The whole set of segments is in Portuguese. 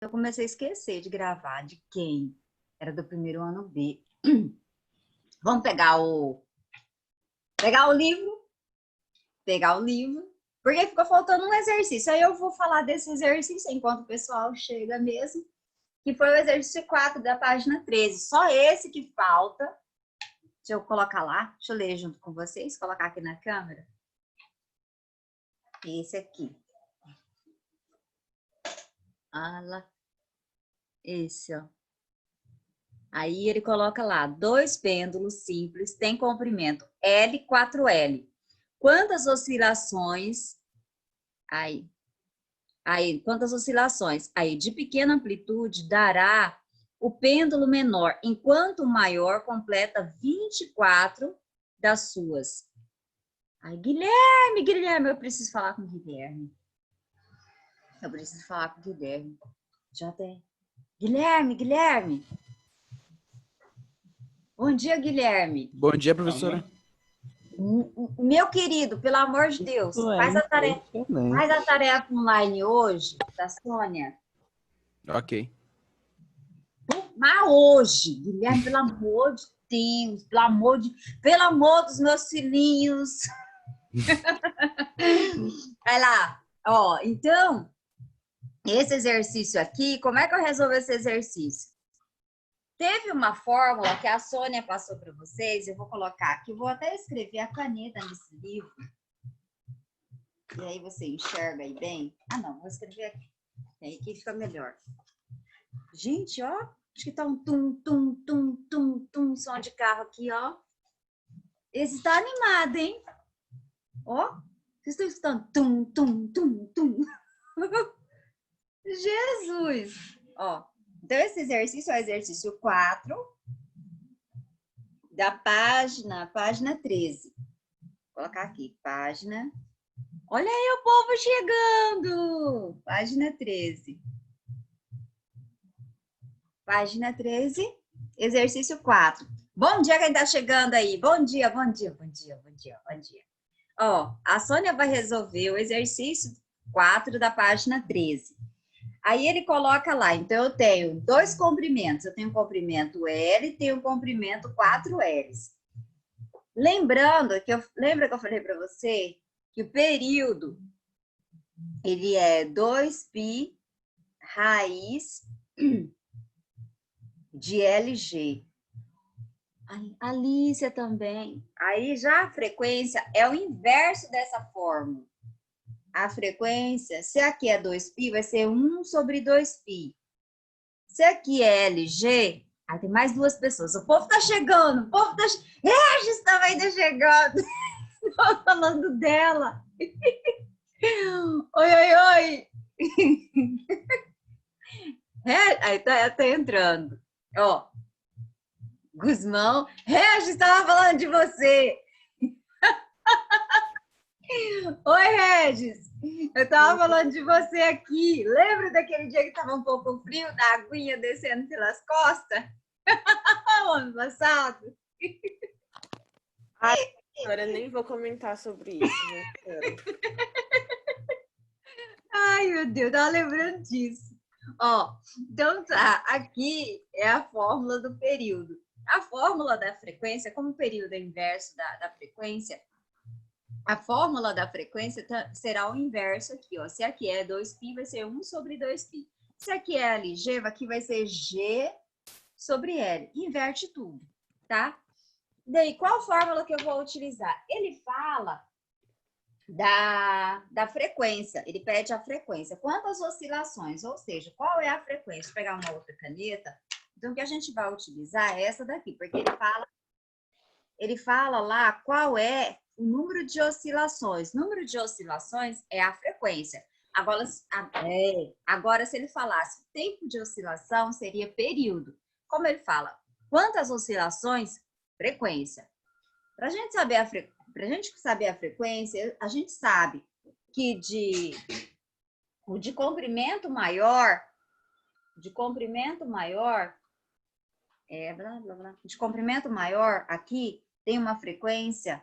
Eu comecei a esquecer de gravar de quem era do primeiro ano B. Vamos pegar o livro, porque ficou faltando um exercício. Aí eu vou falar desse exercício enquanto o pessoal chega mesmo, que foi o exercício 4 da página 13. Só esse que falta. Deixa eu colocar lá, deixa eu ler junto com vocês, colocar aqui na câmera. Esse aqui. Olha esse, ó. Aí ele coloca lá, 2 pêndulos simples têm comprimento L, 4L. Quantas oscilações? Quantas oscilações? Aí, de pequena amplitude, dará o pêndulo menor, enquanto o maior completa 24 das suas. Aí, Guilherme, eu preciso falar com o Guilherme. Já tem. Guilherme. Bom dia, Guilherme. Bom dia, professora. Meu querido, pelo amor de Deus, faz a tarefa online hoje, da Sônia. Ok. Mas hoje, Guilherme, pelo amor de Deus, pelo amor dos meus filhinhos. Vai lá. Ó, então, esse exercício aqui, como é que eu resolvo esse exercício? Teve uma fórmula que a Sônia passou para vocês, eu vou colocar aqui, vou até escrever a caneta nesse livro. E aí você enxerga aí bem. Ah, não, vou escrever aqui. Aí que fica melhor. Gente, ó, acho que tá um tum, som de carro aqui, ó. Esse está animado, hein? Ó, vocês estão escutando tum. Jesus! Ó, então esse exercício é o exercício 4 da página 13. Vou colocar aqui, página. Olha aí o povo chegando! Página 13. Página 13, exercício 4. Bom dia quem tá chegando aí. Bom dia. Ó, a Sônia vai resolver o exercício 4 da página 13. Aí ele coloca lá, então eu tenho 2 comprimentos. Eu tenho um comprimento L e tenho um comprimento 4Ls. Lembra que eu falei para você que o período ele é 2π raiz de LG. Alícia também. Aí já a frequência é o inverso dessa fórmula. A frequência, se aqui é 2π, vai ser 1 sobre 2π. Se aqui é LG, aí tem mais 2 pessoas. O povo tá chegando, Regis estava ainda chegando. Estou falando dela. Oi. Aí tá entrando. Ó, Guzmão, Regis, estava falando de você. Oi, Regis. Eu estava falando de você aqui. Lembra daquele dia que estava um pouco frio, da aguinha descendo pelas costas? O ano passado. Ai, agora eu nem vou comentar sobre isso, né? Ai, meu Deus, tava lembrando disso. Ó, então tá, aqui é a fórmula do período. A fórmula da frequência, como o período é inverso da frequência, a fórmula da frequência será o inverso aqui, ó. Se aqui é 2π, vai ser 1 sobre 2π. Se aqui é LG, aqui vai ser G sobre L. Inverte tudo, tá? Daí, qual fórmula que eu vou utilizar? Ele fala da frequência, ele pede a frequência. Quantas oscilações? Ou seja, qual é a frequência? Vou pegar uma outra caneta. Então, o que a gente vai utilizar é essa daqui, porque ele fala lá qual é o número de oscilações. Número de oscilações é a frequência. Agora, se ele falasse tempo de oscilação, seria período. Como ele fala? Quantas oscilações? Frequência. Para a gente saber a frequência, a gente sabe que de comprimento maior, de comprimento maior, aqui tem uma frequência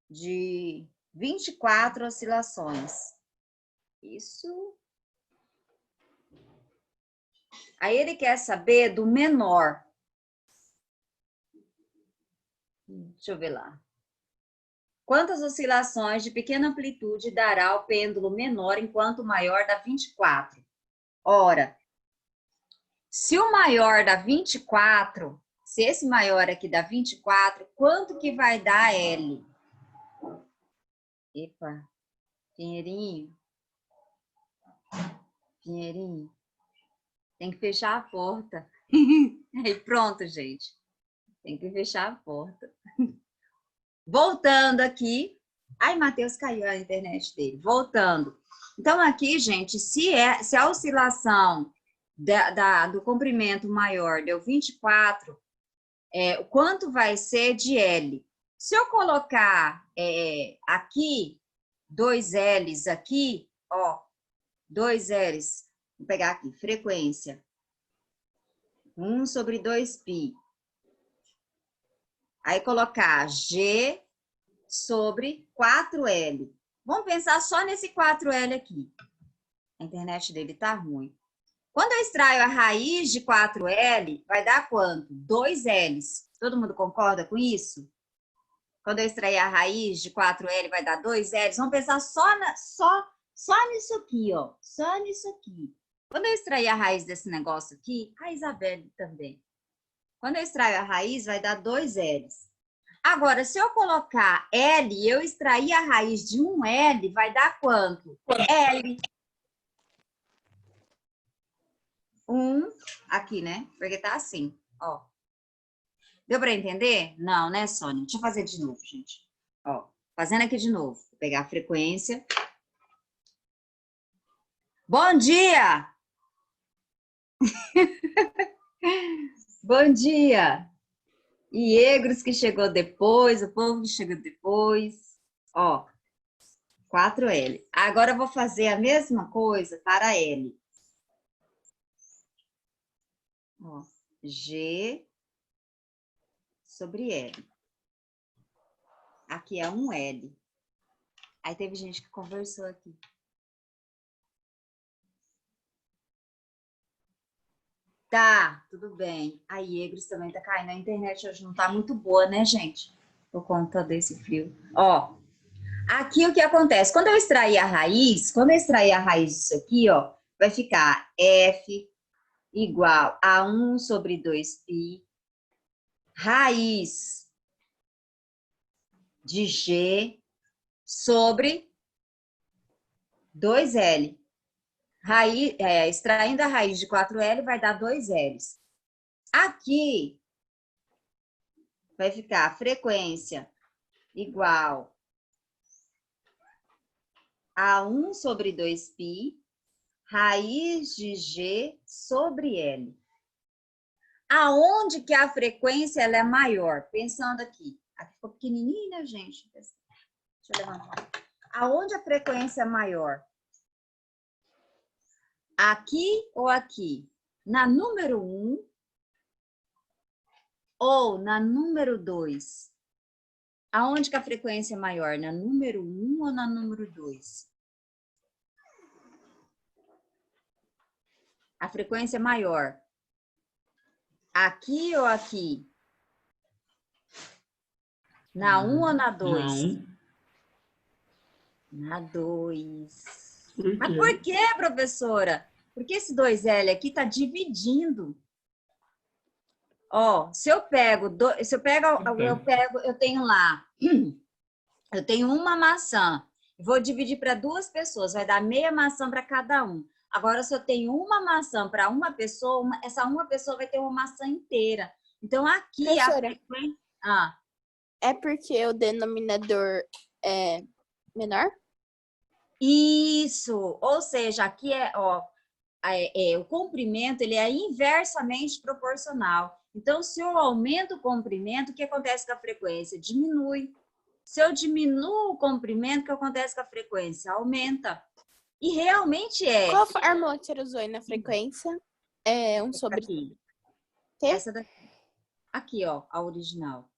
de 24 oscilações. Isso Aí ele quer saber do menor. Deixa eu ver lá. Quantas oscilações de pequena amplitude dará o pêndulo menor enquanto o maior dá 24? Ora, se o maior dá 24, se esse maior aqui dá 24, quanto que vai dar L? Epa, Pinheirinho. Pinheirinho. Tem que fechar a porta. Aí pronto, gente. Tem que fechar a porta. Voltando aqui. Ai, Matheus caiu a internet dele. Voltando. Então, aqui, gente, se a oscilação do comprimento maior deu 24, o quanto vai ser de L? Se eu colocar aqui, 2 L's aqui, ó, 2 L's, vou pegar aqui, frequência, 1 sobre 2π. Aí colocar G sobre 4L. Vamos pensar só nesse 4L aqui. A internet dele tá ruim. Quando eu extraio a raiz de 4L, vai dar quanto? 2 L's. Todo mundo concorda com isso? Quando eu extrair a raiz de 4L, vai dar 2 L's. Vamos pensar só nisso aqui, ó. Só nisso aqui. Quando eu extrair a raiz desse negócio aqui, a Isabelle também. Quando eu extraio a raiz, vai dar 2 L's. Agora, se eu colocar L e eu extrair a raiz de 1 L, vai dar quanto? L. 1 aqui, né? Porque tá assim, ó. Deu para entender? Não, né, Sônia? Deixa eu fazer de novo, gente. Ó, fazendo aqui de novo. Vou pegar a frequência. Bom dia! Bom dia! Iegros que chegou depois, o povo que chegou depois. Ó, 4L. Agora eu vou fazer a mesma coisa para L. Ó, G sobre L. Aqui é 1L. Aí teve gente que conversou aqui. Tá, tudo bem. A Iegros também tá caindo. A internet hoje não tá muito boa, né, gente? Por conta desse frio. Ó, aqui o que acontece? Quando eu extrair a raiz disso aqui, ó, vai ficar F igual a 1 sobre 2π raiz de G sobre 2L. Extraindo a raiz de 4L vai dar 2 L's. Aqui vai ficar a frequência igual a 1 sobre 2π raiz de G sobre L. Aonde que a frequência ela é maior? Pensando aqui. Aqui ficou pequenininha, gente. Deixa eu levantar. Aonde a frequência é maior? Aqui ou aqui? Na número 1 ou na número 2? Aonde que a frequência é maior? Na número 1 ou na número 2? A frequência é maior. Aqui ou aqui? Na 1 ou na 2? Na 2. Mas por que, professora? Porque esse 2L aqui está dividindo. Ó, eu tenho lá, eu tenho uma maçã, vou dividir para 2 pessoas, vai dar meia maçã para cada um. Agora, se eu tenho uma maçã para uma pessoa, essa uma pessoa vai ter uma maçã inteira. Então, aqui Professora, a frequência... é porque o denominador é menor? Isso, ou seja, aqui o comprimento ele é inversamente proporcional. Então, se eu aumento o comprimento, o que acontece com a frequência? Diminui. Se eu diminuo o comprimento, o que acontece com a frequência? Aumenta. E realmente é. Qual fórmula que você usou aí na frequência? É 1 sobre... Aqui. T? Essa daqui. Aqui, ó, a original.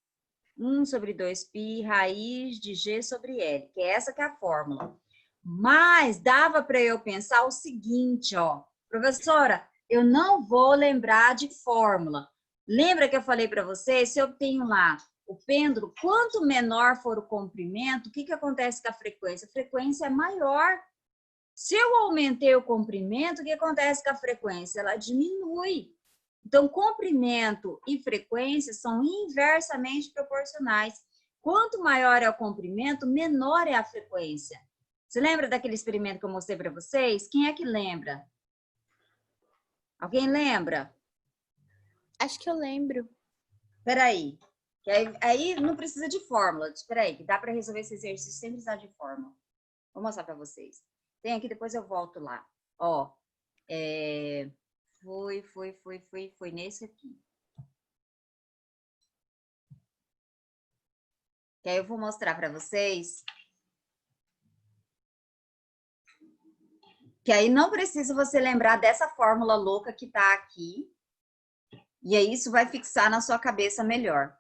1 sobre 2π raiz de G sobre L, que é essa que é a fórmula. Mas dava para eu pensar o seguinte, ó. Professora, eu não vou lembrar de fórmula. Lembra que eu falei para vocês? Se eu tenho lá o pêndulo, quanto menor for o comprimento, o que acontece com a frequência? A frequência é maior. Se eu aumentei o comprimento, o que acontece com a frequência? Ela diminui. Então, comprimento e frequência são inversamente proporcionais. Quanto maior é o comprimento, menor é a frequência. Você lembra daquele experimento que eu mostrei para vocês? Quem é que lembra? Alguém lembra? Acho que eu lembro. Peraí. Aí não precisa de fórmula. Peraí, que dá para resolver esse exercício sem precisar de fórmula. Vou mostrar para vocês. Tem aqui, depois eu volto lá. Ó, foi nesse aqui. Que aí eu vou mostrar para vocês. Que aí não precisa você lembrar dessa fórmula louca que tá aqui. E aí isso vai fixar na sua cabeça melhor.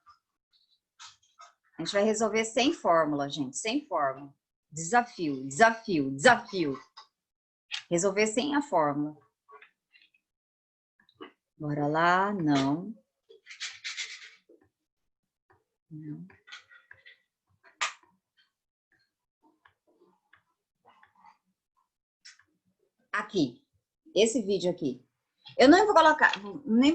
A gente vai resolver sem fórmula, gente, sem fórmula. Desafio, desafio, desafio. Resolver sem a fórmula. Bora lá, não. Não. Aqui, esse vídeo aqui. Eu nem vou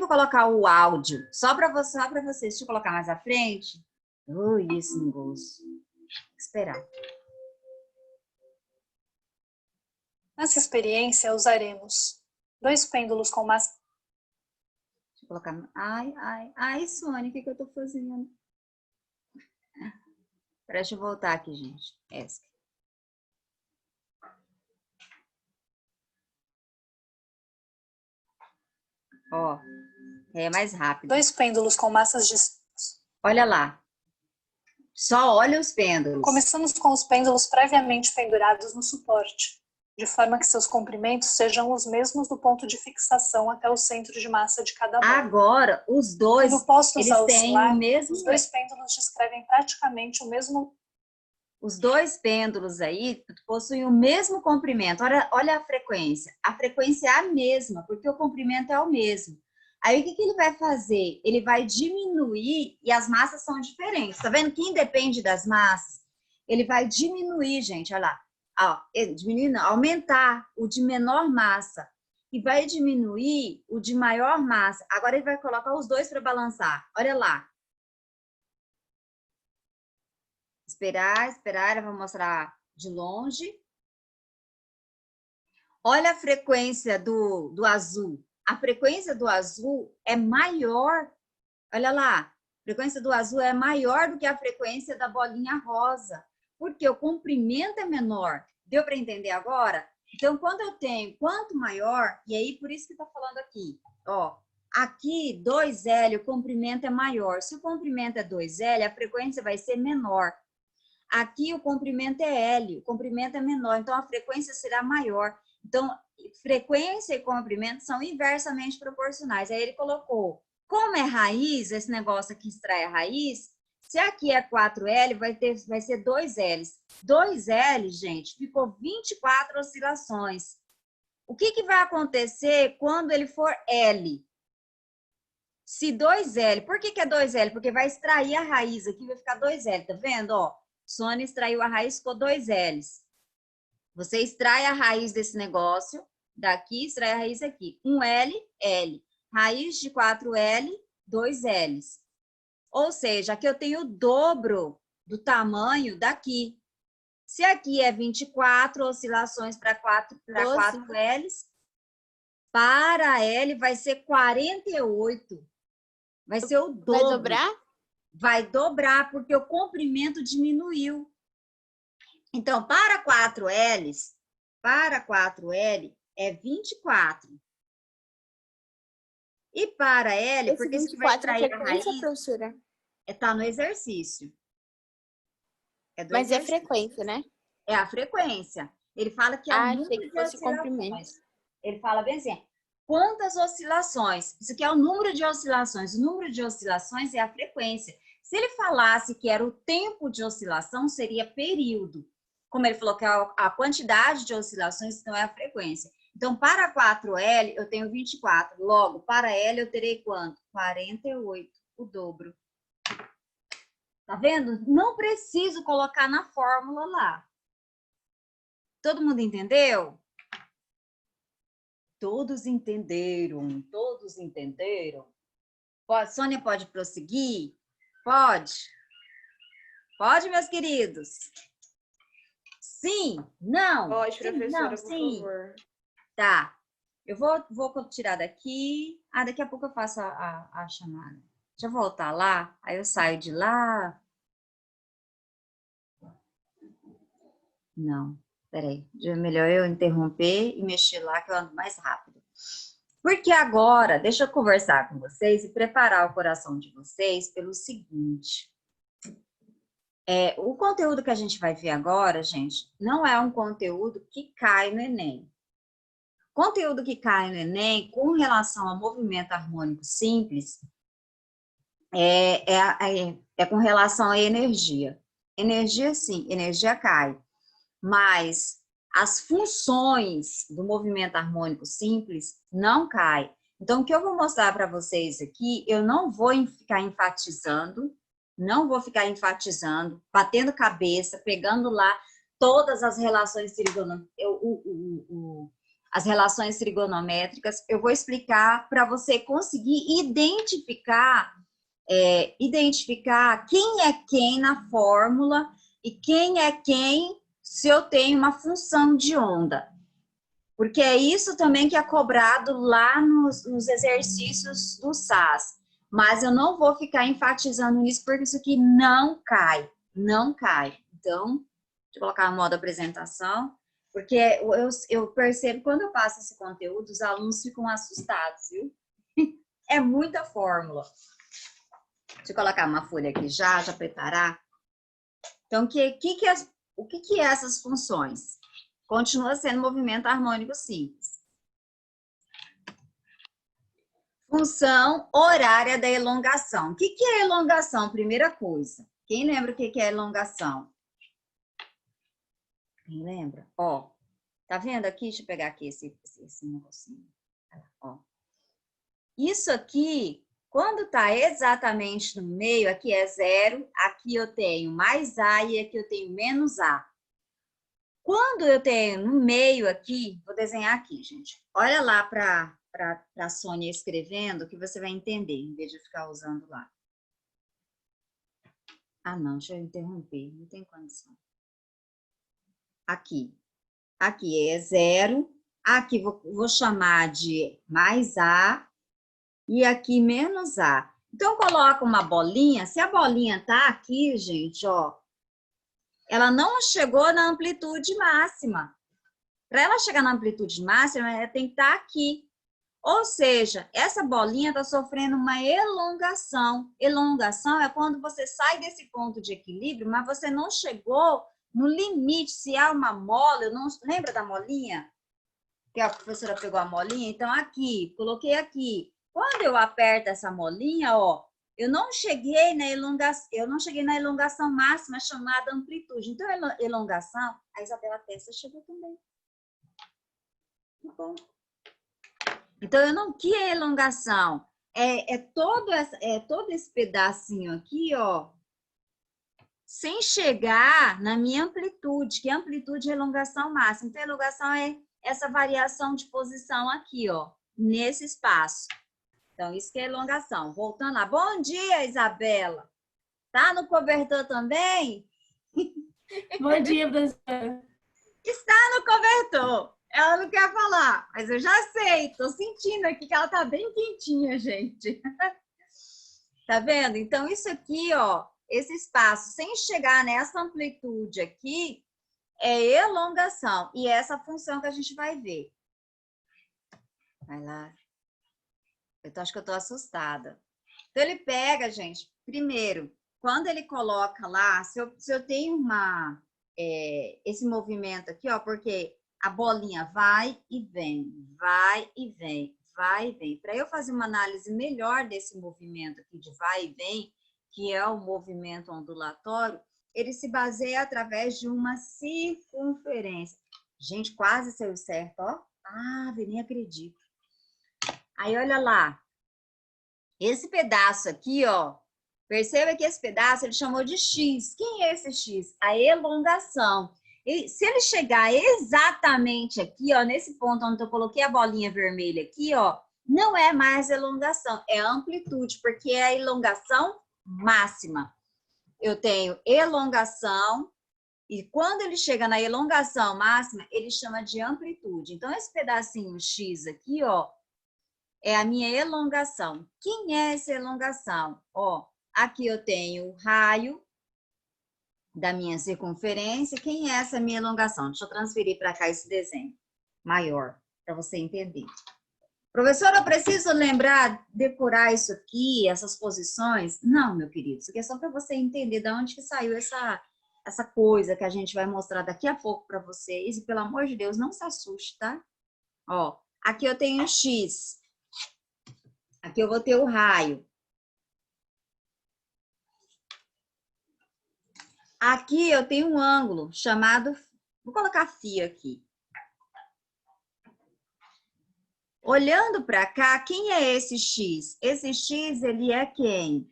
colocar o áudio, só para vocês. Deixa eu colocar mais à frente. Ui, esse negócio. Esperar. Nessa experiência, usaremos 2 pêndulos com massa. Deixa eu colocar. Ai, Sônia, o que eu tô fazendo? Deixa eu voltar aqui, gente. Essa. Ó, é mais rápido. 2 pêndulos com massas distintas. Olha lá. Só olha os pêndulos. Começamos com os pêndulos previamente pendurados no suporte, de forma que seus comprimentos sejam os mesmos do ponto de fixação até o centro de massa de cada bola. Agora, os dois, Quando postos eles a têm oscilar, o mesmo... os 2 pêndulos descrevem praticamente o mesmo... Os 2 pêndulos aí possuem o mesmo comprimento. Olha a frequência. A frequência é a mesma, porque o comprimento é o mesmo. Aí, o que ele vai fazer? Ele vai diminuir e as massas são diferentes. Tá vendo que independe das massas? Ele vai diminuir, gente, olha lá. Ó, diminuir não, aumentar o de menor massa. E vai diminuir o de maior massa. Agora, ele vai colocar os dois para balançar. Olha lá. Esperar, eu vou mostrar de longe. Olha a frequência do azul. A frequência do azul é maior. Olha lá, a frequência do azul é maior do que a frequência da bolinha rosa, porque o comprimento é menor. Deu para entender agora? Então, quando eu tenho quanto maior, e aí por isso que está falando aqui, ó, aqui 2L, o comprimento é maior. Se o comprimento é 2L, a frequência vai ser menor. Aqui o comprimento é L, o comprimento é menor, então a frequência será maior. Então, frequência e comprimento são inversamente proporcionais. Aí ele colocou, como é raiz, esse negócio aqui extrai a raiz, se aqui é 4L, vai ser 2Ls. 2L, gente, ficou 24 oscilações. O que vai acontecer quando ele for L? Se 2L, por que é 2L? Porque vai extrair a raiz aqui, vai ficar 2L, tá vendo? Ó, Sônia extraiu a raiz, ficou 2Ls. Você extrai a raiz desse negócio, daqui, extrai a raiz aqui. 1L, L. Raiz de 4L, 2Ls. Ou seja, aqui eu tenho o dobro do tamanho daqui. Se aqui é 24 oscilações para 4Ls, para L vai ser 48. Vai ser o dobro. Vai dobrar? Vai dobrar, porque o comprimento diminuiu. Então, para 4Ls, é 24. E para L, Esse porque 24 você vai extrair a raiz, professora? está no exercício. Mas é frequência, né? É a frequência. Ele fala que é o número achei que de fosse oscilações. comprimento. Ele fala bem assim, quantas oscilações? Isso aqui é o número de oscilações. O número de oscilações é a frequência. Se ele falasse que era o tempo de oscilação, seria período. Como ele falou que a quantidade de oscilações, então é a frequência. Então, para 4L, eu tenho 24. Logo, para L, eu terei quanto? 48, o dobro. Tá vendo? Não preciso colocar na fórmula lá. Todo mundo entendeu? Todos entenderam, todos entenderam. Sônia, pode prosseguir? Pode? Pode, meus queridos? Sim? Não? Pode, Sim, professora, não, por sim. favor. Tá. Eu vou tirar daqui. Ah, daqui a pouco eu faço a chamada. Deixa eu voltar lá. Aí eu saio de lá. Não, peraí. É melhor eu interromper e mexer lá que eu ando mais rápido. Porque agora, deixa eu conversar com vocês e preparar o coração de vocês pelo seguinte. O conteúdo que a gente vai ver agora, gente, não é um conteúdo que cai no Enem. Conteúdo que cai no Enem com relação ao movimento harmônico simples é com relação à energia. Energia, sim, energia cai. Mas as funções do movimento harmônico simples não caem. Então, o que eu vou mostrar para vocês aqui, eu não vou ficar enfatizando, batendo cabeça, pegando lá todas as relações trigonométricas. Eu vou explicar para você conseguir identificar quem é quem na fórmula e quem é quem se eu tenho uma função de onda. Porque é isso também que é cobrado lá nos exercícios do SAS. Mas eu não vou ficar enfatizando nisso, porque isso aqui não cai. Não cai. Então, deixa eu colocar no modo apresentação, porque eu percebo, quando eu passo esse conteúdo, os alunos ficam assustados, viu? É muita fórmula. Deixa eu colocar uma folha aqui já preparar. Então, o que é essas funções? Continua sendo movimento harmônico simples. Função horária da elongação. O que é elongação? Primeira coisa. Quem lembra o que é elongação? Quem lembra? Ó, tá vendo aqui? Deixa eu pegar aqui esse negocinho. Ó. Isso aqui, quando tá exatamente no meio, aqui é 0, aqui eu tenho mais A e aqui eu tenho menos A. Quando eu tenho no meio aqui, vou desenhar aqui, gente. Olha lá para a Sônia escrevendo, que você vai entender, em vez de ficar usando lá. Ah, não, deixa eu interromper, não tem condição. Aqui. Aqui é 0. Aqui vou chamar de mais A. E aqui menos A. Então, coloca uma bolinha. Se a bolinha tá aqui, gente, ó, ela não chegou na amplitude máxima. Para ela chegar na amplitude máxima, ela tem que estar aqui. Ou seja, essa bolinha está sofrendo uma elongação. Elongação é quando você sai desse ponto de equilíbrio, mas você não chegou no limite. Se há uma mola, eu não lembra da molinha? Que a professora pegou a molinha? Então, aqui, coloquei aqui. Quando eu aperto essa molinha, ó, eu não cheguei na elongação máxima chamada amplitude. Então, elongação, a Isabela Testa chegou também. Tá bom. Então, que é elongação? Todo esse pedacinho aqui, ó, sem chegar na minha amplitude, que é amplitude é elongação máxima. Então, a elongação é essa variação de posição aqui, ó, nesse espaço. Então, isso que é elongação. Voltando lá. Bom dia, Isabela. Tá no cobertor também? Bom dia, professora. Está no cobertor. Ela não quer falar, mas eu já sei. Tô sentindo aqui que ela tá bem quentinha, gente. Tá vendo? Então, isso aqui, ó, esse espaço, sem chegar nessa amplitude aqui, é elongação. E é essa função que a gente vai ver. Vai lá. Acho que eu tô assustada. Então, ele pega, gente, primeiro, quando ele coloca lá, se eu tenho esse movimento aqui, ó, porque a bolinha vai e vem, vai e vem, vai e vem. Para eu fazer uma análise melhor desse movimento aqui de vai e vem, que é o movimento ondulatório, ele se baseia através de uma circunferência. Gente, quase saiu certo, ó. Ah, nem acredito. Aí, olha lá. Esse pedaço aqui, ó. Perceba que esse pedaço ele chamou de X. Quem é esse X? A elongação. E se ele chegar exatamente aqui, ó, nesse ponto onde eu coloquei a bolinha vermelha aqui, ó, não é mais elongação, é amplitude, porque é a elongação máxima. Eu tenho elongação, e quando ele chega na elongação máxima, ele chama de amplitude. Então, esse pedacinho X aqui, ó, é a minha elongação. Quem é essa elongação? Ó, aqui eu tenho o raio da minha circunferência. Quem é essa minha elongação? Deixa eu transferir para cá esse desenho maior, para você entender. Professora, eu preciso lembrar, decorar isso aqui, essas posições? Não, meu querido, isso aqui é só para você entender de onde que saiu essa coisa que a gente vai mostrar daqui a pouco para vocês. E, pelo amor de Deus, não se assuste, tá? Ó, aqui eu tenho o X. Aqui eu vou ter o raio. Aqui eu tenho um ângulo chamado... Vou colocar φ aqui. Olhando para cá, quem é esse X? Esse X, ele é quem?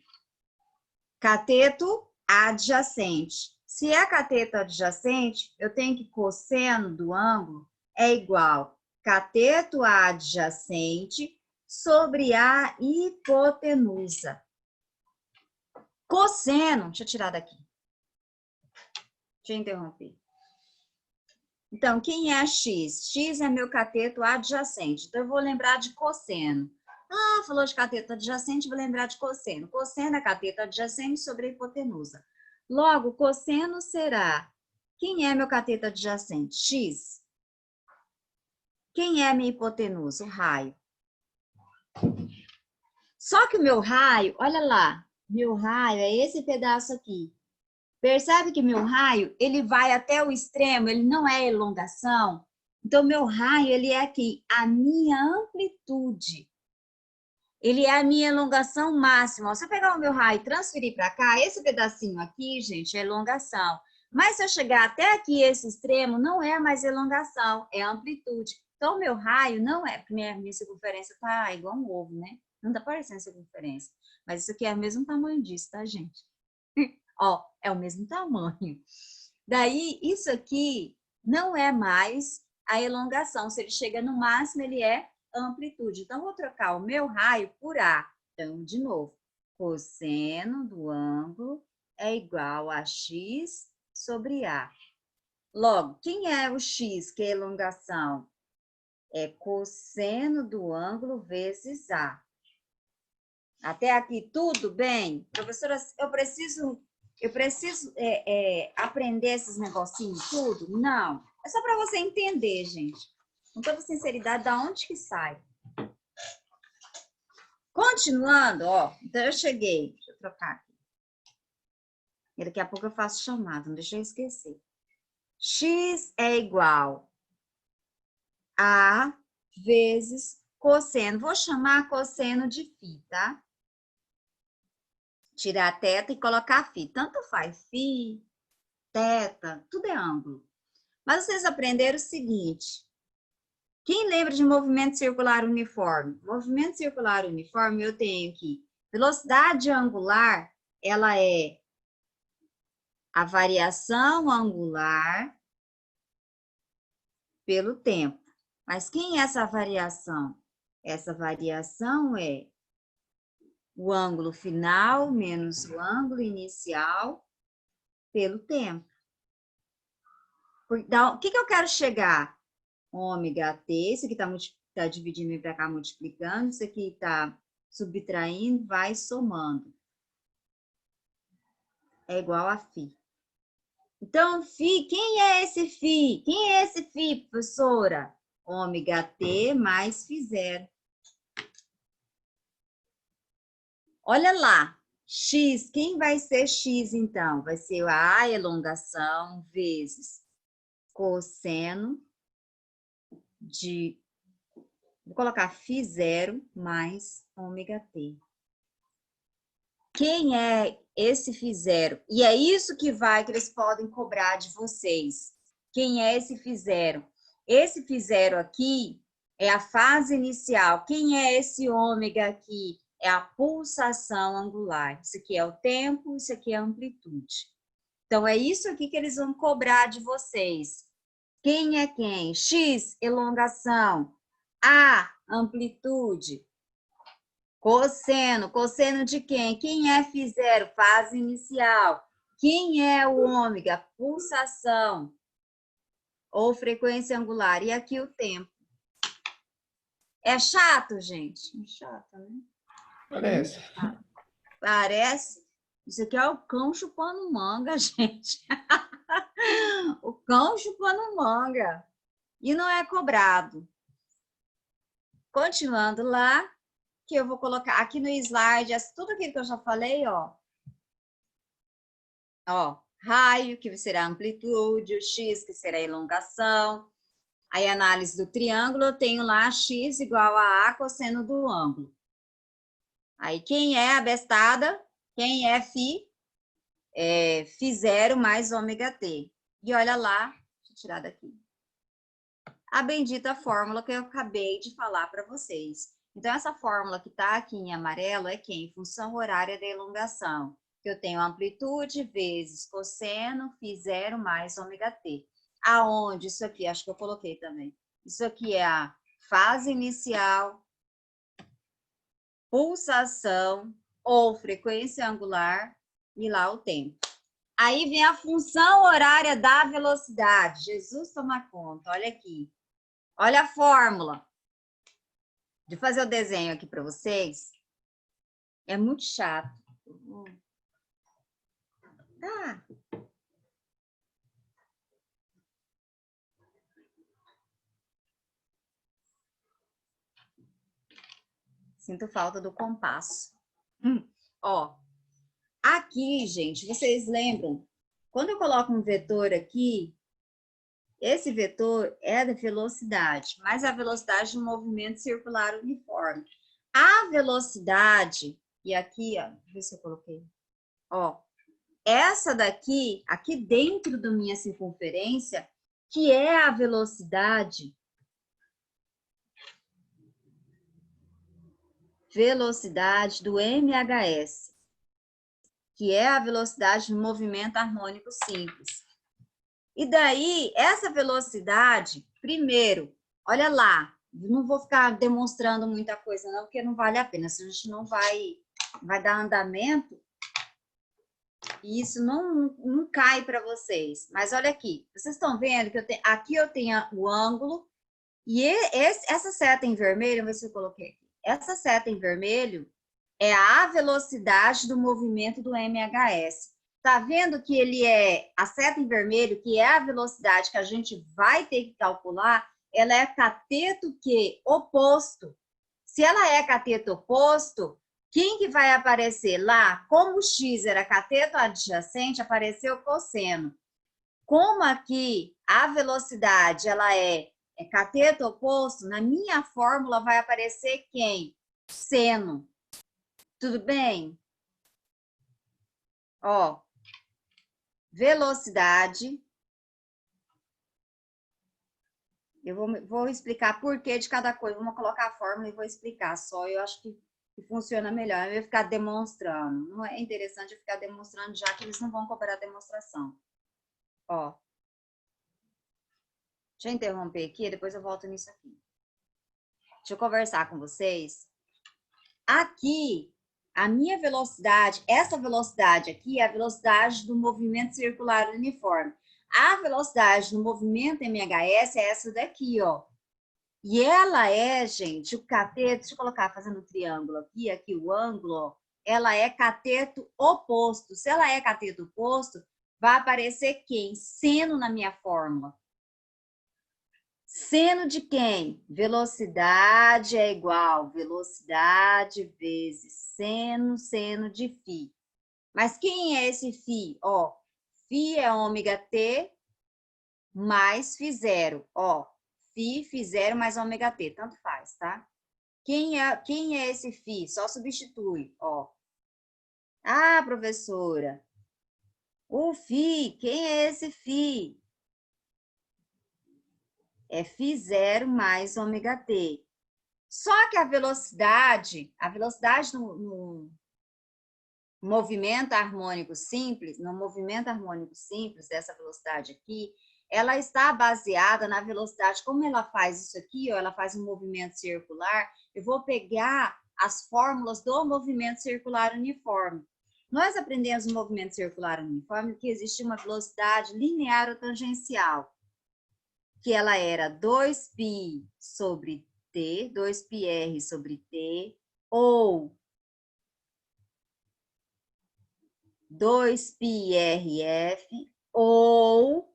Cateto adjacente. Se é cateto adjacente, eu tenho que cosseno do ângulo é igual cateto adjacente sobre a hipotenusa. Cosseno, deixa eu tirar daqui. Deixa eu interromper. Então, quem é X? X é meu cateto adjacente. Então, eu vou lembrar de cosseno. Ah, falou de cateto adjacente, vou lembrar de cosseno. Cosseno é cateto adjacente sobre a hipotenusa. Logo, cosseno será... Quem é meu cateto adjacente? X. Quem é minha hipotenusa? O raio. Só que o meu raio, olha lá, meu raio é esse pedaço aqui. Percebe que meu raio, ele vai até o extremo, ele não é elongação. Então, meu raio, ele é aqui, a minha amplitude. Ele é a minha elongação máxima. Se eu pegar o meu raio e transferir para cá, esse pedacinho aqui, gente, é elongação. Mas se eu chegar até aqui, esse extremo, não é mais elongação, é amplitude. Então, o meu raio não é, porque minha circunferência tá igual um ovo, né? Não tá parecendo circunferência. Mas isso aqui é o mesmo tamanho disso, tá, gente? Ó, é o mesmo tamanho. Daí, isso aqui não é mais a elongação. Se ele chega no máximo, ele é amplitude. Então, vou trocar o meu raio por A. Então, de novo, cosseno do ângulo é igual a X sobre A. Logo, quem é o X, que é a elongação? É cosseno do ângulo vezes A. Até aqui, tudo bem? Professora, eu preciso aprender esses negocinhos tudo? Não. É só para você entender, gente. Com toda sinceridade, da onde que sai? Continuando, ó. Então, eu cheguei. Deixa eu trocar aqui. E daqui a pouco eu faço chamada, não deixa eu esquecer. X é igual a vezes cosseno. Vou chamar cosseno de φ, tá? Tirar a teta e colocar φ. Tanto faz, φ, teta, tudo é ângulo. Mas vocês aprenderam o seguinte. Quem lembra de movimento circular uniforme? Movimento circular uniforme, eu tenho aqui. Velocidade angular, ela é a variação angular pelo tempo. Mas quem é essa variação? Essa variação é o ângulo final menos o ângulo inicial pelo tempo. Então, o que eu quero chegar? Ômega t, isso aqui está dividindo para cá, multiplicando, isso aqui está subtraindo, vai somando. É igual a φ. Então, φ, quem é esse φ? Quem é esse φ, professora? Ômega t mais φ0. Olha lá, x, quem vai ser x, então? Vai ser a elongação vezes cosseno de... Vou colocar φ0 mais ômega t. Quem é esse φ0? E é isso que eles podem cobrar de vocês. Quem é esse φ0? Esse φ0 aqui É a fase inicial. Quem é esse ômega aqui? É a pulsação angular. Isso aqui é o tempo, isso aqui é a amplitude. Então, é isso aqui que eles vão cobrar de vocês. Quem é quem? X, elongação. A, amplitude. Cosseno. Cosseno de quem? Quem é φ0? Fase inicial. Quem é o ômega? Pulsação. Ou frequência angular. E aqui o tempo. É chato, gente? É chato, né? Parece. Parece. Isso aqui é o cão chupando manga, gente. O cão chupando manga. E não é cobrado. Continuando lá, que eu vou colocar aqui no slide, tudo aquilo que eu já falei, ó. Ó, raio, que será amplitude, o x, que será elongação. Aí, análise do triângulo, eu tenho lá x igual a cosseno do ângulo. Aí, quem é a bestada? Quem é φ? É φ0 mais ômega t. E olha lá, deixa eu tirar daqui. A bendita fórmula que eu acabei de falar para vocês. Então, essa fórmula que está aqui em amarelo é quem? Função horária da elongação. Que eu tenho amplitude vezes cosseno φ0 mais ômega t. Aonde? Isso aqui, acho que eu coloquei também. Isso aqui é a fase inicial, pulsação ou frequência angular e lá o tempo. Aí vem a função horária da velocidade. Jesus toma conta, olha aqui. Olha a fórmula. De fazer o desenho aqui para vocês. É muito chato. Tá. Sinto falta do compasso. Ó, aqui, gente, vocês lembram? Quando eu coloco um vetor aqui, esse vetor é da velocidade, mas a velocidade do movimento circular uniforme. A velocidade, e aqui, ó, deixa eu ver se eu coloquei. Ó, essa daqui, aqui dentro da minha circunferência, que é a velocidade do MHS, que é a velocidade do movimento harmônico simples. E daí, essa velocidade, primeiro, olha lá, não vou ficar demonstrando muita coisa não, porque não vale a pena, se a gente não vai dar andamento, e isso não cai para vocês. Mas olha aqui, vocês estão vendo que aqui eu tenho o ângulo, e essa seta em vermelho, vamos ver se eu coloquei aqui. Essa seta em vermelho é a velocidade do movimento do MHS. Tá vendo que ele é a seta em vermelho, que é a velocidade que a gente vai ter que calcular, ela é cateto que oposto. Se ela é cateto oposto, quem que vai aparecer lá? Como o x era cateto adjacente, apareceu o cosseno. Como aqui a velocidade ela é cateto oposto, na minha fórmula vai aparecer quem? Seno. Tudo bem? Ó, velocidade. Eu vou explicar por que de cada coisa. Vamos colocar a fórmula e vou explicar só. Eu acho que funciona melhor. Eu ia ficar demonstrando. Não é interessante eu ficar demonstrando, já que eles não vão cobrar a demonstração. Ó. Deixa eu interromper aqui, depois eu volto nisso aqui. Deixa eu conversar com vocês. Aqui, a minha velocidade, essa velocidade aqui é a velocidade do movimento circular uniforme. A velocidade do movimento MHS é essa daqui, ó. E ela é, gente, o cateto, deixa eu colocar fazendo um triângulo aqui o ângulo, ó, ela é cateto oposto. Se ela é cateto oposto, vai aparecer quem? Seno na minha fórmula. Seno de quem? Velocidade é igual velocidade vezes seno de φ. Mas quem é esse φ? Ó, φ é ômega t mais φ0. Ó, φ0 mais ômega t, tanto faz, tá? Quem é esse φ? Só substitui, ó. Ah, professora, o φ, quem é esse φ? É φ0 mais ômega t. Só que a velocidade no movimento harmônico simples, dessa velocidade aqui, ela está baseada na velocidade. Como ela faz isso aqui, ó, ela faz um movimento circular, eu vou pegar as fórmulas do movimento circular uniforme. Nós aprendemos no movimento circular uniforme que existe uma velocidade linear ou tangencial, que ela era 2π sobre t, 2πr sobre t, ou 2πrf, ou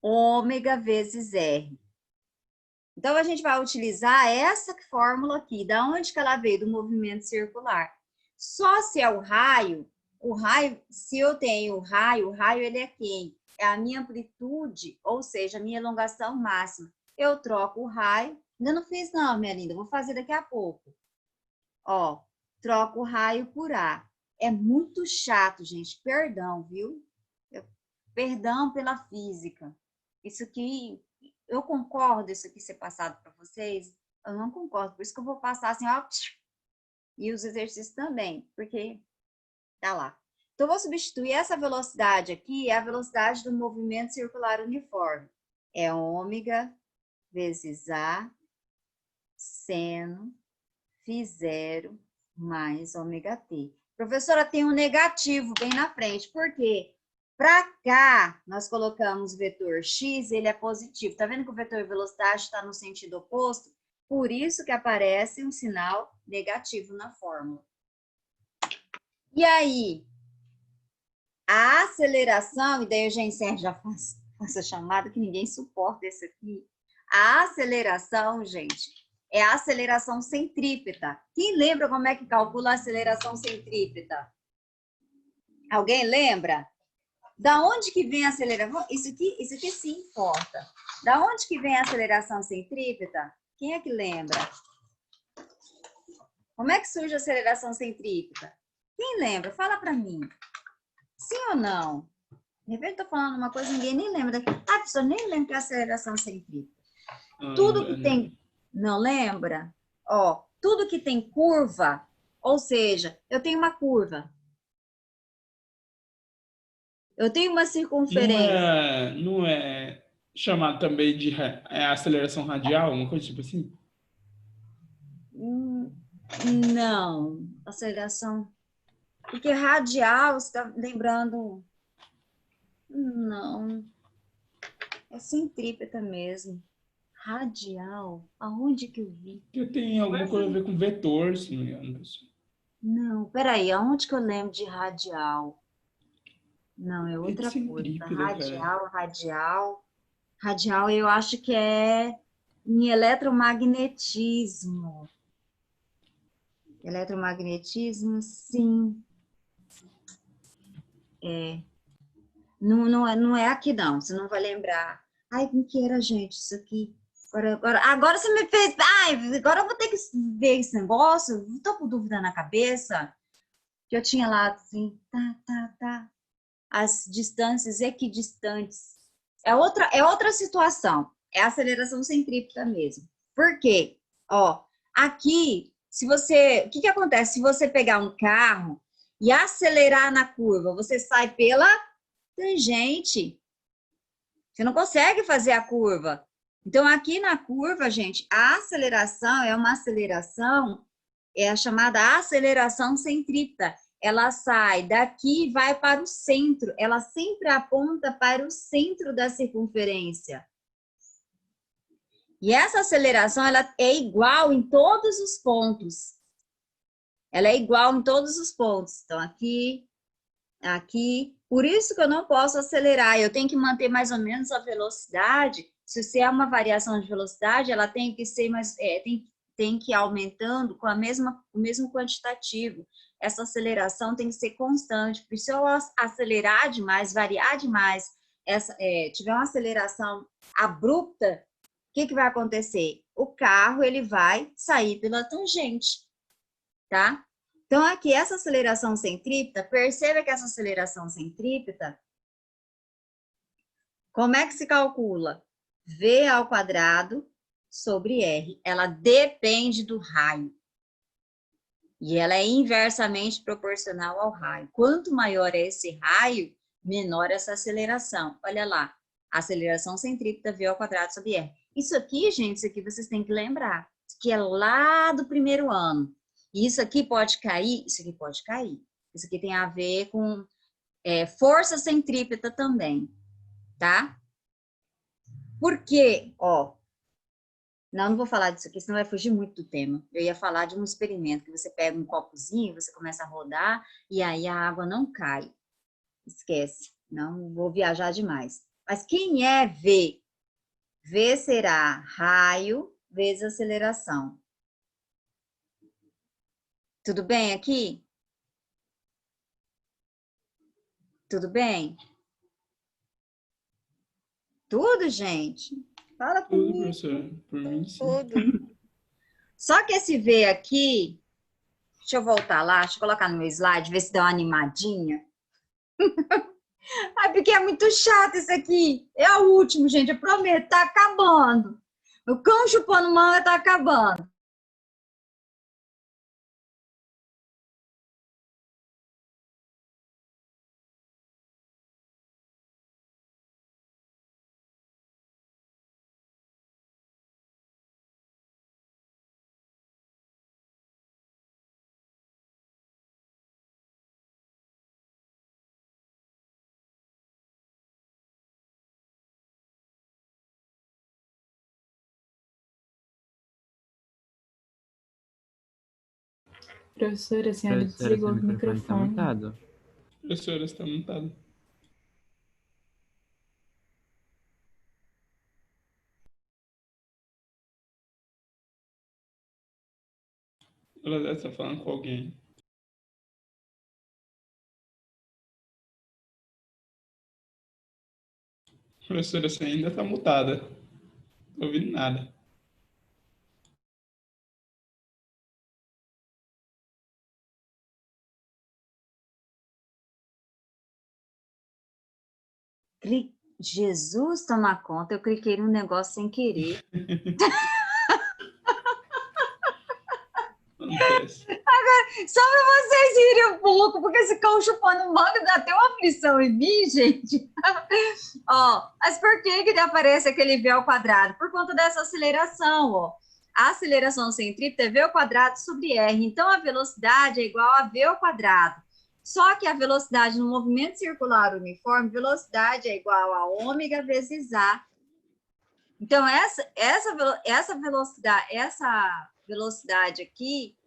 ômega vezes R. Então, a gente vai utilizar essa fórmula aqui. Da onde que ela veio? Do movimento circular. Só se é o raio, se eu tenho o raio ele é quem? É a minha amplitude, ou seja, a minha elongação máxima. Eu troco o raio. Ainda não fiz não, minha linda. Vou fazer daqui a pouco. Ó, troco o raio por A. É muito chato, gente. Perdão, viu? Perdão pela física. Isso aqui, eu concordo isso aqui ser passado para vocês? Eu não concordo. Por isso que eu vou passar assim, ó. E os exercícios também, porque tá lá. Então, eu vou substituir essa velocidade aqui, é a velocidade do movimento circular uniforme. É ômega vezes A seno φ0 mais ômega t. Professora, tem um negativo bem na frente. Por quê? Para cá, nós colocamos o vetor x, ele é positivo. Tá vendo que o vetor velocidade está no sentido oposto? Por isso que aparece um sinal negativo na fórmula. E aí, a aceleração, e daí eu já encerro, já faço essa chamada, que ninguém suporta esse aqui. A aceleração, gente, é a aceleração centrípeta. Quem lembra como é que calcula a aceleração centrípeta? Alguém lembra? Da onde que vem a aceleração? Isso aqui sim importa. Da onde que vem a aceleração centrípeta? Quem é que lembra? Como é que surge a aceleração centrípeta? Quem lembra? Fala para mim. Sim ou não? De repente eu tô falando uma coisa e ninguém nem lembra. Ah, pessoal, nem lembra que é a aceleração centrípeta. Tudo que tem... Não lembra? Ó, tudo que tem curva, ou seja, eu tenho uma curva. Eu tenho uma circunferência. Não é chamado também de aceleração radial, uma coisa tipo assim? Não, aceleração. Porque radial, você está lembrando. Não. É centrípeta mesmo. Radial? Aonde que eu vi? Porque tem alguma coisa a ver com vetor, se não me engano. Não, peraí, aonde que eu lembro de radial? Não, é outra coisa. Radial, eu acho que é em eletromagnetismo. Eletromagnetismo, sim. Não é aqui, não. Você não vai lembrar. Ai, como que era, gente, isso aqui? Agora você me fez... Ai, agora eu vou ter que ver esse negócio. Estou com dúvida na cabeça. Que eu tinha lá, assim, tá. As distâncias equidistantes. É outra situação. É a aceleração centrípeta mesmo. Por quê? Ó, aqui, o que acontece? Se você pegar um carro e acelerar na curva, você sai pela tangente. Você não consegue fazer a curva. Então, aqui na curva, gente, a aceleração é uma aceleração, é a chamada aceleração centrípeta. Ela sai daqui e vai para o centro. Ela sempre aponta para o centro da circunferência. E essa aceleração, ela é igual em todos os pontos. Ela é igual em todos os pontos. Então, aqui. Por isso que eu não posso acelerar. Eu tenho que manter mais ou menos a velocidade. Se é uma variação de velocidade, ela tem que ser mais... tem que ir aumentando com o mesmo quantitativo. Essa aceleração tem que ser constante, porque se eu acelerar demais, variar demais, tiver uma aceleração abrupta, o que vai acontecer? O carro ele vai sair pela tangente, tá? Então, aqui, essa aceleração centrípeta, perceba que essa aceleração centrípeta, como é que se calcula? V ao quadrado sobre R. Ela depende do raio. E ela é inversamente proporcional ao raio. Quanto maior é esse raio, menor essa aceleração. Olha lá, a aceleração centrípeta V ao quadrado sobre R. Isso aqui, gente, isso aqui vocês têm que lembrar. Isso aqui é lá do primeiro ano. E isso aqui pode cair? Isso aqui pode cair. Isso aqui tem a ver com força centrípeta também, tá? Por quê? Ó, não vou falar disso aqui, senão vai fugir muito do tema. Eu ia falar de um experimento, que você pega um copozinho, você começa a rodar, e aí a água não cai. Esquece, não vou viajar demais. Mas quem é V? V será raio vezes aceleração. Tudo bem aqui? Tudo bem? Tudo, gente? Fala Tudo, comigo. professora. Por mim, sim. Tudo. Só que esse V aqui, deixa eu voltar lá, deixa eu colocar no meu slide, ver se dá uma animadinha. Ai, porque é muito chato isso aqui. É o último, gente, eu prometo, tá acabando. O cão chupando manga tá acabando. Professora, a senhora desligou o seu microfone tá microfone. mutado. Professora, está montado. Ela deve estar falando com alguém. Professora, você ainda está mutada. Não tô ouvindo nada. Jesus toma conta, eu cliquei num negócio sem querer. Acontece. Só para vocês rirem um pouco, porque esse cão chupando manga dá até uma aflição em mim, gente. Ó, mas por que aparece aquele V ao quadrado? Por conta dessa aceleração, ó. A aceleração centrípeta é V ao quadrado sobre R. Então, a velocidade é igual a V ao quadrado. Só que a velocidade no movimento circular uniforme, velocidade é igual a ômega vezes A. Então, essa velocidade aqui,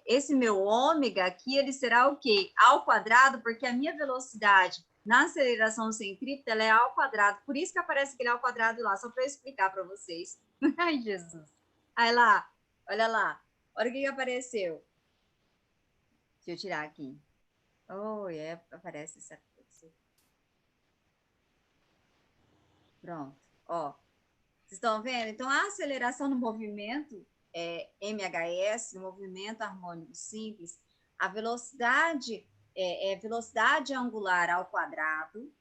esse meu ômega aqui, ele será o quê? Ao quadrado, porque a minha velocidade na aceleração centrípeta, ela é ao quadrado. Por isso que aparece aquele ao quadrado lá, só para eu explicar para vocês. Ai, Jesus. Aí lá, olha lá. Olha o que apareceu. Deixa eu tirar aqui. Oh, aparece essa coisa. Pronto, ó. Vocês estão vendo? Então, a aceleração no movimento MHS, no movimento harmônico simples, a velocidade é velocidade angular ao quadrado.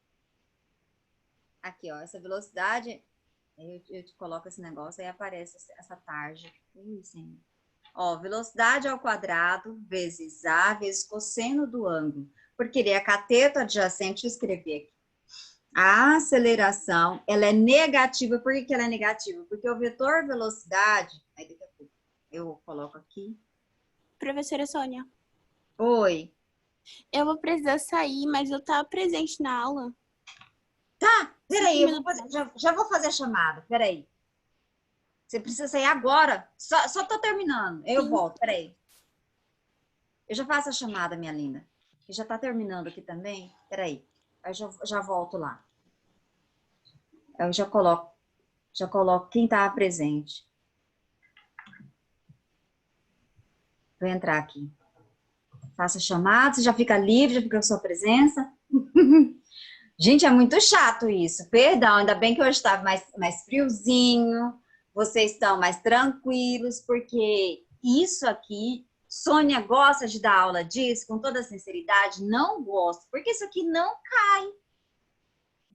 Aqui, ó, essa velocidade, eu te coloco esse negócio, aí aparece essa tarja. Senhor. Ó, velocidade ao quadrado vezes A vezes cosseno do ângulo. Porque ele é cateto adjacente, deixa eu escrever aqui. A aceleração, ela é negativa. Por que ela é negativa? Porque o vetor velocidade... Aí daqui a pouco eu coloco aqui. Professora Sônia, Oi. eu vou precisar sair, mas eu tava presente na aula. Tá, peraí, já vou fazer a chamada, peraí. Você precisa sair agora. Só tô terminando, eu volto, peraí. Eu já faço a chamada, minha linda. Que já tá terminando aqui também. Peraí, aí já volto lá. Eu já coloco quem tá presente. Vou entrar aqui. Faça a chamada, você já fica livre, já fica com sua presença. Gente, é muito chato isso. Perdão, ainda bem que hoje estava mais friozinho. Vocês estão mais tranquilos, porque isso aqui, Sônia gosta de dar aula disso, com toda sinceridade, não gosto, porque isso aqui não cai.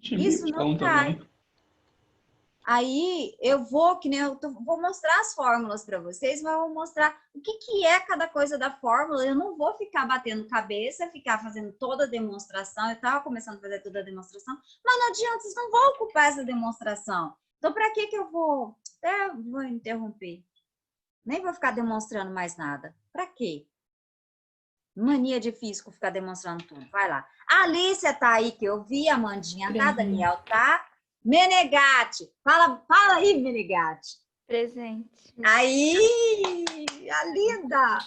Isso não cai. Aí eu vou, que nem vou mostrar as fórmulas para vocês, mas eu vou mostrar o que é cada coisa da fórmula. Eu não vou ficar batendo cabeça, ficar fazendo toda a demonstração. Eu estava começando a fazer toda a demonstração, mas não adianta, vocês não vão ocupar essa demonstração. Então, para que eu vou? Até vou interromper. Nem vou ficar demonstrando mais nada. Para quê? Mania de físico ficar demonstrando tudo. Vai lá. A Alicia tá aí, que eu vi, a Amandinha tá, Daniel tá. Menegatti. Fala aí, Menegatti. Presente. Aí, a linda.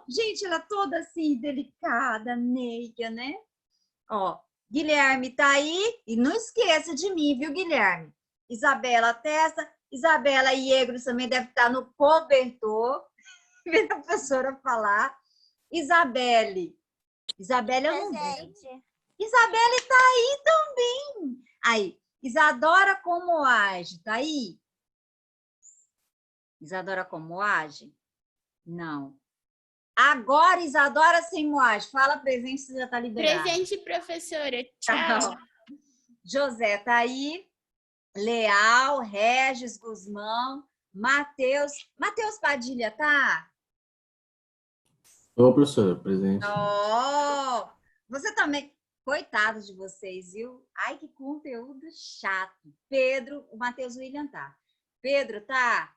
Gente, ela é toda assim, delicada, meiga, né? Ó, Guilherme tá aí. E não esqueça de mim, viu, Guilherme? Isabela Testa. Isabela Iegros também deve estar no cobertor. Vendo a professora falar. Isabelle. Isabelle, eu não vi. Isabelle tá aí também. Aí, Isadora Como Age, tá aí? Isadora Como Age? Não. Agora, Isadora Sem Moagem. Fala presente, você já tá liberada. Presente, professora. Tchau. José tá aí. Leal, Regis, Guzmão, Matheus. Matheus Padilha, tá? Ô, professora, presente. Oh, você também. Coitado de vocês, viu? Ai, que conteúdo chato. Pedro, o Matheus William tá. Pedro, tá?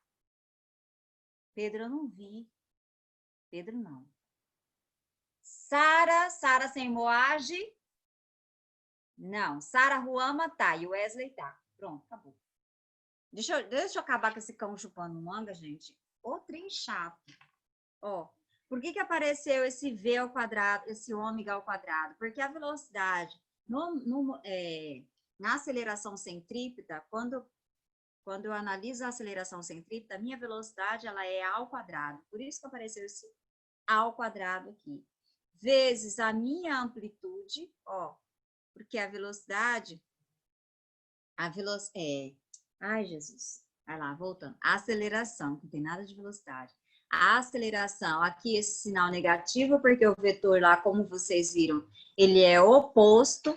Pedro, eu não vi. Pedro, não. Sara Sem Moagem? Não. Sara Ruama, tá. E o Wesley tá. Pronto, acabou. Deixa eu acabar com esse cão chupando manga, gente. Ô, trem chato. Ó, por que apareceu esse V ao quadrado, esse ômega ao quadrado? Porque a velocidade na aceleração centrípeta, quando eu analiso a aceleração centrípeta, a minha velocidade ela é ao quadrado. Por isso que apareceu esse ao quadrado aqui. Vezes a minha amplitude, ó, porque a velocidade... Ai, Jesus. Vai lá, voltando. A aceleração, não tem nada de velocidade. A aceleração, aqui esse sinal negativo, porque o vetor lá, como vocês viram, ele é oposto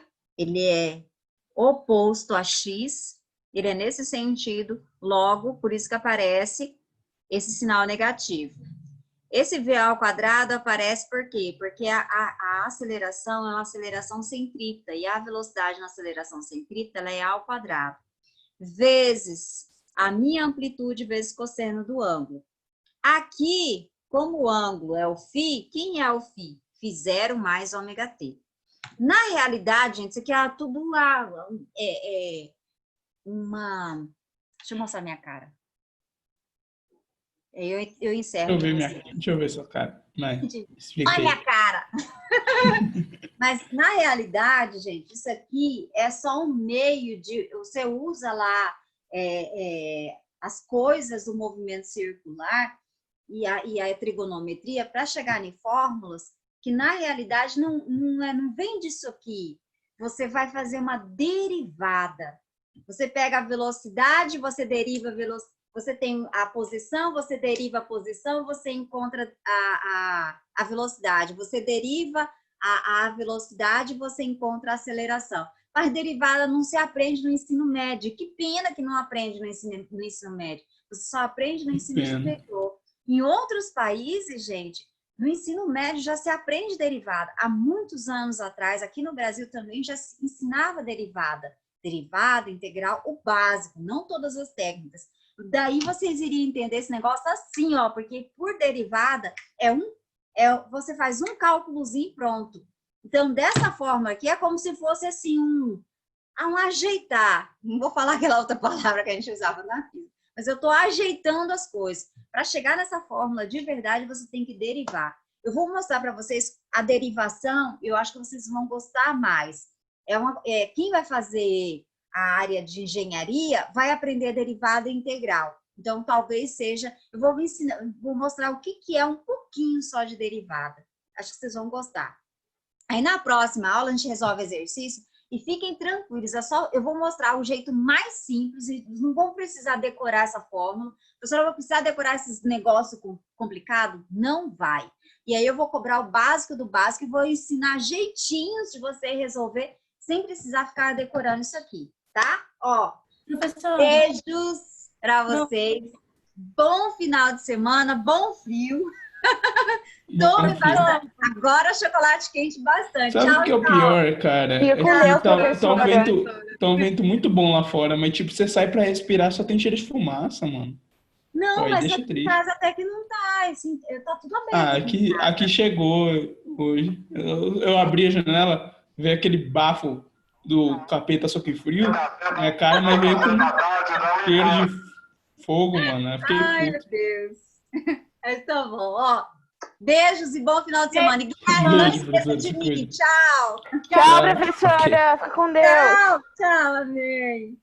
a x, ele é nesse sentido, logo, por isso que aparece esse sinal negativo. Esse v ao quadrado aparece por quê? Porque a aceleração é uma aceleração centrípeta, e a velocidade na aceleração centrípeta ela é ao quadrado, vezes a minha amplitude vezes cosseno do ângulo. Aqui, como o ângulo é o φ, quem é o φ? φ0 mais ômega t. Na realidade, gente, isso aqui é tudo uma... Deixa eu mostrar minha cara. Eu encerro. Deixa eu ver sua cara. Olha a minha cara! Mas, na realidade, gente, isso aqui é só um meio de... Você usa lá as coisas do movimento circular e a trigonometria para chegar em fórmulas que, na realidade, não vem disso aqui. Você vai fazer uma derivada. Você pega a velocidade, você deriva a velocidade, você tem a posição, você deriva a posição, você encontra a velocidade. Você deriva a velocidade, você encontra a aceleração. Mas derivada não se aprende no ensino médio. Que pena que não aprende no ensino médio. Você só aprende no ensino superior. Em outros países, gente, no ensino médio já se aprende derivada. Há muitos anos atrás, aqui no Brasil também já se ensinava derivada. Derivada, integral, o básico, não todas as técnicas. Daí vocês iriam entender esse negócio assim, ó, porque por derivada você faz um cálculozinho pronto. Então, dessa forma aqui, é como se fosse assim um ajeitar. Não vou falar aquela outra palavra que a gente usava na física, mas eu estou ajeitando as coisas. Para chegar nessa fórmula de verdade, você tem que derivar. Eu vou mostrar para vocês a derivação, eu acho que vocês vão gostar mais. Quem vai fazer a área de engenharia vai aprender derivada integral. Então, talvez seja... Eu vou mostrar o que é um pouquinho só de derivada. Acho que vocês vão gostar. Aí, na próxima aula, a gente resolve exercício e fiquem tranquilos. Eu vou mostrar o jeito mais simples e não vão precisar decorar essa fórmula. A professora vai precisar decorar esses negócios complicados? Não vai. E aí, eu vou cobrar o básico do básico e vou ensinar jeitinhos de você resolver sem precisar ficar decorando isso aqui, tá? Ó, Professora, Beijos para vocês. Bom final de semana, bom frio. Tome bastante. Agora chocolate quente bastante. Sabe Tchau, o que é o tchau. pior, cara? Fica com É Deus, que tá professora. um vento muito bom lá fora, mas tipo, você sai pra respirar, só tem cheiro de fumaça, mano. Não, Aí mas deixa aqui em triste. casa até que não tá. Assim, tá tudo aberto. Ah, aqui chegou hoje. Eu abri a janela, veio aquele bafo do capeta só que frio na minha cara, mas veio com cheiro de fogo, mano. Eu fiquei Ai, meu puto. Deus. Mas tá bom, ó. Beijos e bom final de semana. E Guilherme, não Beijo, esqueça professora, de se mim. cuida. Tchau. Tchau, Ok. professora. Fica com Deus. Tchau, tchau, amém.